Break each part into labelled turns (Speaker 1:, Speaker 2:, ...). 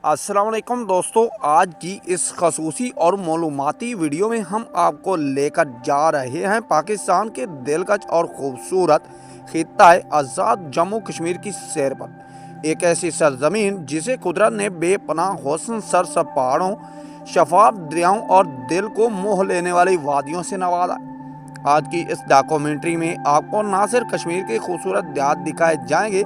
Speaker 1: अस्सलाम वालेकुम दोस्तों, आज की इस खसूसी और मालूमाती वीडियो में हम आपको लेकर जा रहे हैं पाकिस्तान के दिलकश और खूबसूरत खित्ता आज़ाद जम्मू कश्मीर की सैर पर। एक ऐसी सरजमीन जिसे कुदरत ने बेपनाह हुस्न, सरसब्ज़ पहाड़ों, शफाफ दरियाओं और दिल को मोह लेने वाली वादियों से नवाजा। आज की इस डॉक्यूमेंट्री में आपको ना सिर्फ कश्मीर के खूबसूरत देहात दिखाए जाएंगे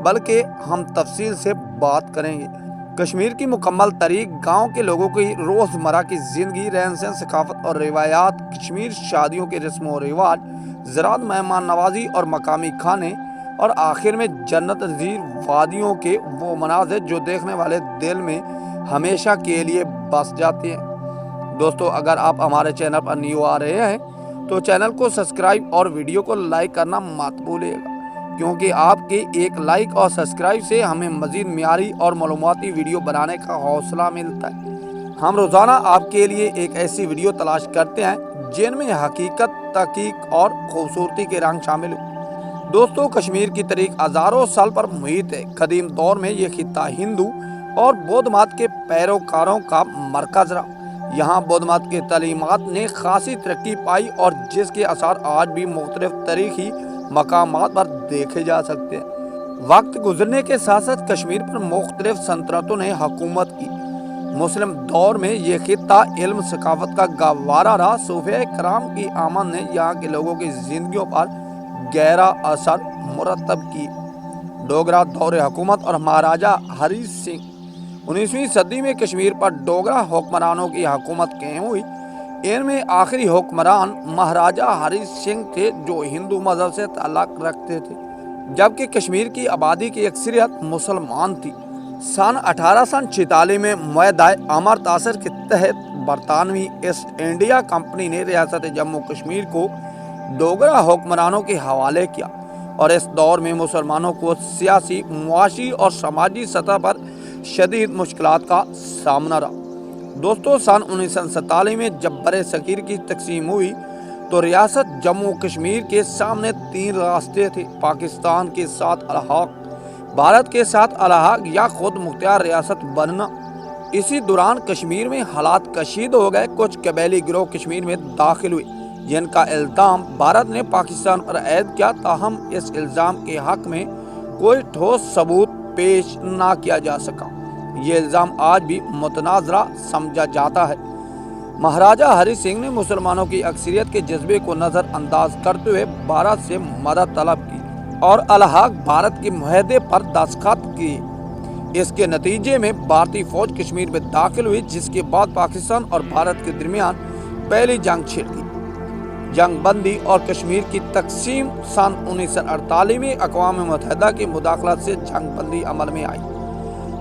Speaker 1: बल्कि हम तफसील से बात करेंगे कश्मीर की मुकम्मल तारीख, गाँव के लोगों की रोज़मर्रा की ज़िंदगी, रहन सहन, सकाफत और रिवायात, कश्मीर शादियों के रस्म व रिवाज, ज़राअत, मेहमान नवाजी और मकामी खाने, और आखिर में जन्नत नज़ीर वादियों के वो मनाज़िर जो देखने वाले दिल में हमेशा के लिए बस जाते हैं। दोस्तों, अगर आप हमारे चैनल पर न्यू आ रहे हैं तो चैनल को सब्सक्राइब और वीडियो को लाइक करना मत भूलिएगा, क्योंकि आपके एक लाइक और सब्सक्राइब से हमें मज़ीद मियारी और मालूमाती वीडियो बनाने का हौसला मिलता है। हम रोज़ाना आपके लिए एक ऐसी वीडियो तलाश करते हैं जिनमें हकीकत, तहकीक और खूबसूरती के रंग शामिल हो। दोस्तों, कश्मीर की तारीख हज़ारों साल पर मुहित है। कदीम दौर में ये खित्ता हिंदू और बौद्ध मत के पैरोकारों का मरकज़ रहा। यहाँ बौद्ध मत के तालीमात ने खासी तरक्की पाई और जिसके असर आज भी मुख्तलिफ तारीखी मकामात पर देखे जा सकते हैं। वक्त गुजरने के साथ साथ कश्मीर पर मुख्तलिफ सल्तनतों ने हुकूमत की। मुस्लिम दौर में ये खित्ता इल्म सकाफत का गहवारा रहा। सूफिया कराम की आमद ने यहाँ के लोगों की जिंदगियों पर गहरा असर मुरतब की। डोगरा दौर हुकूमत और महाराजा हरी सिंह 19वीं सदी में कश्मीर पर डोगरा हुक्मरानों की हुकूमत कायम हुई। इनमें आखिरी हुक्मरान महाराजा हरी सिंह थे जो हिंदू मजहब से ताल्लुक़ रखते थे, जबकि कश्मीर की आबादी की अक्सरियत मुसलमान थी। सन 1846 में मुआहदा अमृतसर के तहत बरतानवी ईस्ट इंडिया कंपनी ने रियासत जम्मू कश्मीर को डोगरा हुक्मरानों के हवाले किया और इस दौर में मुसलमानों को सियासी, मुआशी और समाजी सतह पर शदीद मुश्किलात का सामना रहा। दोस्तों, सन 1947 में जब बरे सगीर की तकसीम हुई तो रियासत जम्मू कश्मीर के सामने तीन रास्ते थे: पाकिस्तान के साथ अलहाक, भारत के साथ अलहाक या खुद मुख्तियार रियासत बनना। इसी दौरान कश्मीर में हालात कशीद हो गए। कुछ कबीली गिरोह कश्मीर में दाखिल हुए जिनका इल्ज़ाम भारत ने पाकिस्तान पर ऐद किया, ताहम इस इल्ज़ाम के हक में कोई ठोस सबूत पेश ना किया जा सका। ये इल्ज़ाम आज भी मुतनाज़रा समझा जाता है। महाराजा हरी सिंह ने मुसलमानों की अक्सरियत के जज्बे को नज़रअंदाज करते हुए भारत से मदद तलब की और अलहाक भारत के मुआहदे पर दस्तखत किए। इसके नतीजे में भारतीय फौज कश्मीर में दाखिल हुई, जिसके बाद पाकिस्तान और भारत के दरमियान पहली जंग छिड़ गई। जंग बंदी और कश्मीर की तकसीम सन 1948 में अक़वाम मुत्तहिदा की मुदाखलत से जंग बंदी अमल में आई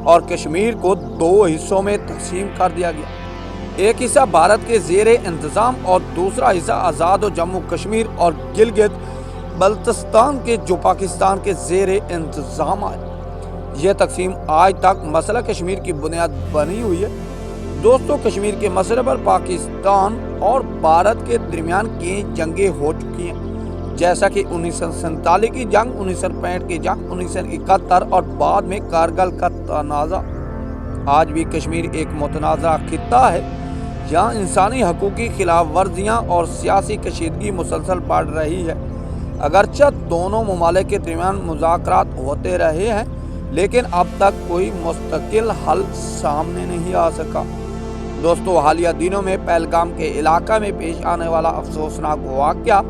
Speaker 1: और कश्मीर को दो हिस्सों में तकसीम कर दिया गया। एक हिस्सा भारत के ज़ेरे इंतज़ाम और दूसरा हिस्सा आज़ाद जम्मू कश्मीर और गिलगित बल्तिस्तान के जो पाकिस्तान के ज़ेरे इंतज़ाम आए। यह तकसीम आज तक मसला कश्मीर की बुनियाद बनी हुई है। दोस्तों, कश्मीर के मसले पर पाकिस्तान और भारत के दरमियान कई जंगें हो चुकी हैं, जैसा कि 1947 की जंग, 1965 की जंग, 1971 और बाद में कारगिल का तनाज़ा। आज भी कश्मीर एक मुतनाज़ा खित्ता है जहाँ इंसानी हकूक़ की खिलाफ वर्जियाँ और सियासी कशीदगी मुसलसल बढ़ रही है। अगरचे दोनों ममालिक के दरमियान मुज़ाकरात होते रहे हैं, लेकिन अब तक कोई मुस्तकिल हल सामने नहीं आ सका। दोस्तों, हालिया दिनों में पहलगाम के इलाका में पेश आने वाला अफसोसनाक वाक़या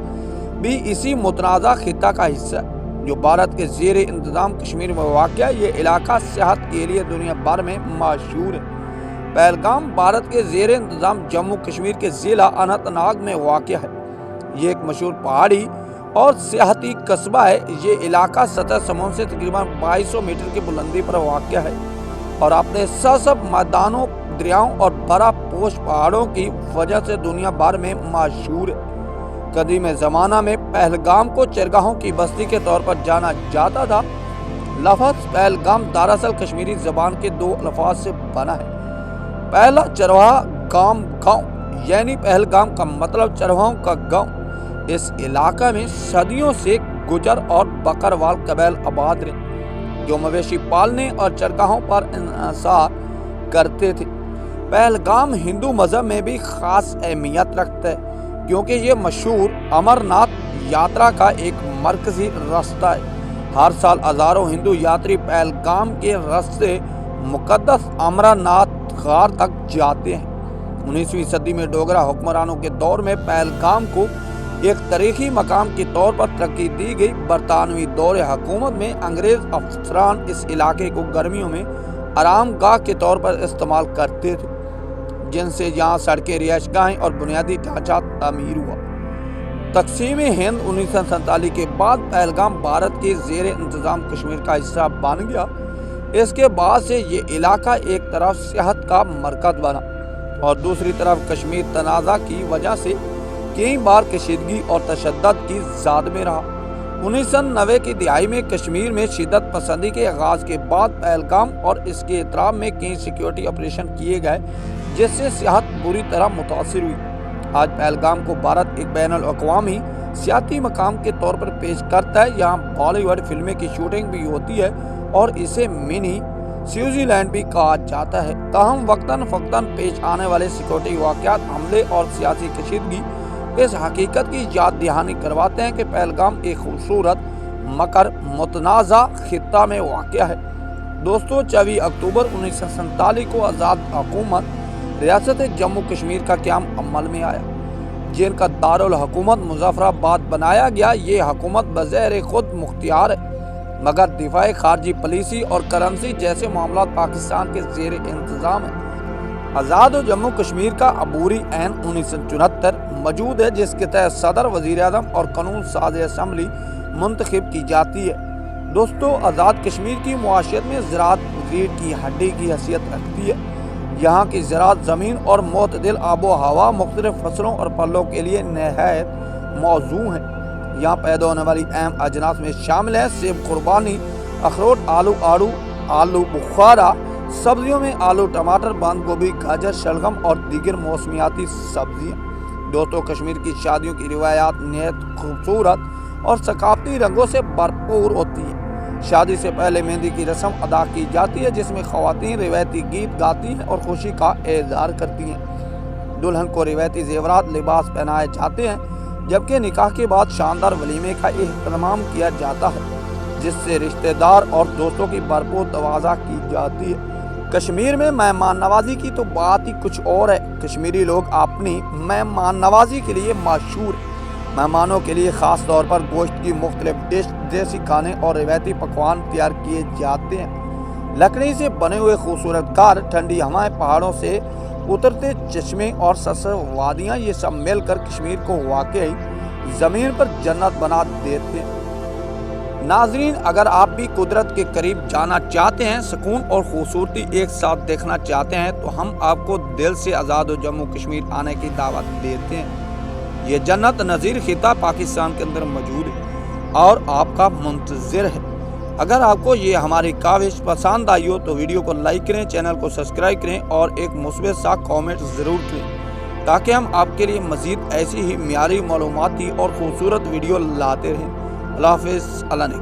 Speaker 1: भी इसी मुतनाज़ा खित्ता का हिस्सा है, जो भारत के ज़ेरे इंतज़ाम कश्मीर में वाक़या। ये इलाका सेहत के लिए दुनिया भर में मशहूर है। पहलगाम भारत के ज़ेरे इंतज़ाम जम्मू कश्मीर के ज़िला अनंतनाग में वाक़या है। ये एक मशहूर पहाड़ी और सियाहती कस्बा है। ये इलाका सतह समुद्र से तकरीबन 2200 मीटर की बुलंदी पर वाक़या है और अपने सरसब्ज़ मैदानों, दरियाओं और बर्फ़ पोश पहाड़ों की वजह से दुनिया भर में मशहूर है। कदीम ज़माना में पहलगाम को चरगाहों की बस्ती के तौर पर जाना जाता था। लफ्ज़ पहलगाम दरअसल कश्मीरी ज़बान के दो अल्फाज से बना है। पहला चरवाहा गाम, गाँव, यानी पहलगाम का मतलब चरवाहों का गाँव। इस इलाका में सदियों से गुजर और बकरवाल कबील आबाद रहे, जो मवेशी पालने और चरगाहों पर इन्हसार کرتے تھے۔ پہلگام ہندو مذہب میں بھی خاص اہمیت رکھتا ہے کیونکہ یہ مشہور امرناتھ یاترا کا ایک مرکزی راستہ ہے۔ ہر سال ہزاروں ہندو یاتری پہلگام کے راستے مقدس امرناتھ غار تک جاتے ہیں۔ 19ویں صدی میں ڈوگرا حکمرانوں کے دور میں پہلگام کو ایک تاریخی مقام کے طور پر ترقی دی گئی۔ برطانوی دور حکومت میں انگریز افسران اس علاقے کو گرمیوں میں آرام گاہ کے طور پر استعمال کرتے تھے، جن سے یہاں سڑکیں، رہائش گاہیں اور بنیادی ڈھانچہ تعمیر ہوا۔ تقسیم ہند 1947 کے بعد پہلگام بھارت کے زیر انتظام کشمیر کا حصہ بن گیا۔ اس کے بعد سے یہ علاقہ ایک طرف سیاحت کا مرکز بنا اور دوسری طرف کشمیر تنازع کی وجہ سے کئی بار کشیدگی اور تشدد کی زد میں رہا۔ 1990 کی دہائی میں کشمیر میں شدت پسندی کے آغاز کے بعد پہلگام اور اس کے اطراف میں کئی سیکیورٹی آپریشن کیے گئے، جس سے سیاحت بری طرح متاثر ہوئی۔ آج پہلگام کو بھارت ایک بین الاقوامی سیاحتی مقام کے طور پر پیش کرتا ہے۔ یہاں بالی ووڈ فلمیں کی شوٹنگ بھی ہوتی ہے اور اسے منی سوئٹزر لینڈ بھی کہا جاتا ہے۔ تاہم وقتاً فوقتاً پیش آنے والے سیکیورٹی واقعات، حملے اور سیاسی کشیدگی اس حقیقت کی یاد دہانی کرواتے ہیں کہ پہلگام ایک خوبصورت مگر متنازع خطہ میں واقع ہے۔ دوستو، 24 اکتوبر 1947 کو آزاد حکومت ریاست جموں کشمیر کا قیام عمل میں آیا، جن کا دارالحکومت مظفر آباد بنایا گیا۔ یہ حکومت بظاہر خود مختار ہے، مگر دفاع خارجی، پالیسی اور کرنسی جیسے معاملات پاکستان کے زیر انتظام ہیں۔ آزاد جموں کشمیر کا عبوری عین 1974 موجود ہے، جس کے تحت صدر، وزیر اعظم اور قانون ساز اسمبلی منتخب کی جاتی ہے۔ دوستو، آزاد کشمیر کی معیشت میں زراعت ریڑھ کی ہڈی کی حیثیت رکھتی ہے۔ یہاں کی زراعت زمین اور معتدل آب و ہوا مختلف فصلوں اور پھلوں کے لیے نہایت موزوں ہے۔ یہاں پیدا ہونے والی اہم اجناس میں شامل ہیں سیب، قربانی، اخروٹ، آلو، آڑو، آلو بخارا، سبزیوں میں آلو، ٹماٹر، بند گوبھی، گاجر، شلگم اور دیگر موسمیاتی سبزیاں۔ دوستو، کشمیر کی شادیوں کی روایات نہایت خوبصورت اور ثقافتی رنگوں سے بھرپور ہوتی ہیں۔ شادی سے پہلے مہندی کی رسم ادا کی جاتی ہے، جس میں خواتین روایتی گیت گاتی ہیں اور خوشی کا اظہار کرتی ہیں۔ دلہن کو روایتی زیورات، لباس پہنائے جاتے ہیں، جبکہ نکاح کے بعد شاندار ولیمے کا اہتمام کیا جاتا ہے، جس سے رشتہ دار اور دوستوں کی بھرپور توازہ کی جاتی ہے۔ کشمیر میں مہمان نوازی کی تو بات ہی کچھ اور ہے۔ کشمیری لوگ اپنی مہمان نوازی کے لیے مشہور ہیں۔ مہمانوں کے لیے خاص طور پر گوشت کی مختلف ڈش، دیسی کھانے اور روایتی پکوان تیار کیے جاتے ہیں۔ لکڑی سے بنے ہوئے خوبصورت گھر، ٹھنڈی ہوائیں، پہاڑوں سے اترتے چشمے اور سرسبز وادیاں، یہ سب مل کر کشمیر کو واقعی زمین پر جنت بنا دیتے ہیں۔ ناظرین، اگر آپ بھی قدرت کے قریب جانا چاہتے ہیں، سکون اور خوبصورتی ایک ساتھ دیکھنا چاہتے ہیں، تو ہم آپ کو دل سے آزاد جموں کشمیر آنے کی دعوت دیتے ہیں۔ یہ جنت نظیر خطہ پاکستان کے اندر موجود ہے اور آپ کا منتظر ہے۔ اگر آپ کو یہ ہماری کاوش پسند آئی ہو تو ویڈیو کو لائک کریں، چینل کو سبسکرائب کریں اور ایک مثبت سا کامنٹ ضرور کریں، تاکہ ہم آپ کے لیے مزید ایسی ہی معیاری، معلوماتی اور خوبصورت ویڈیو لاتے رہیں۔ اللہ حافظ، اللہ نے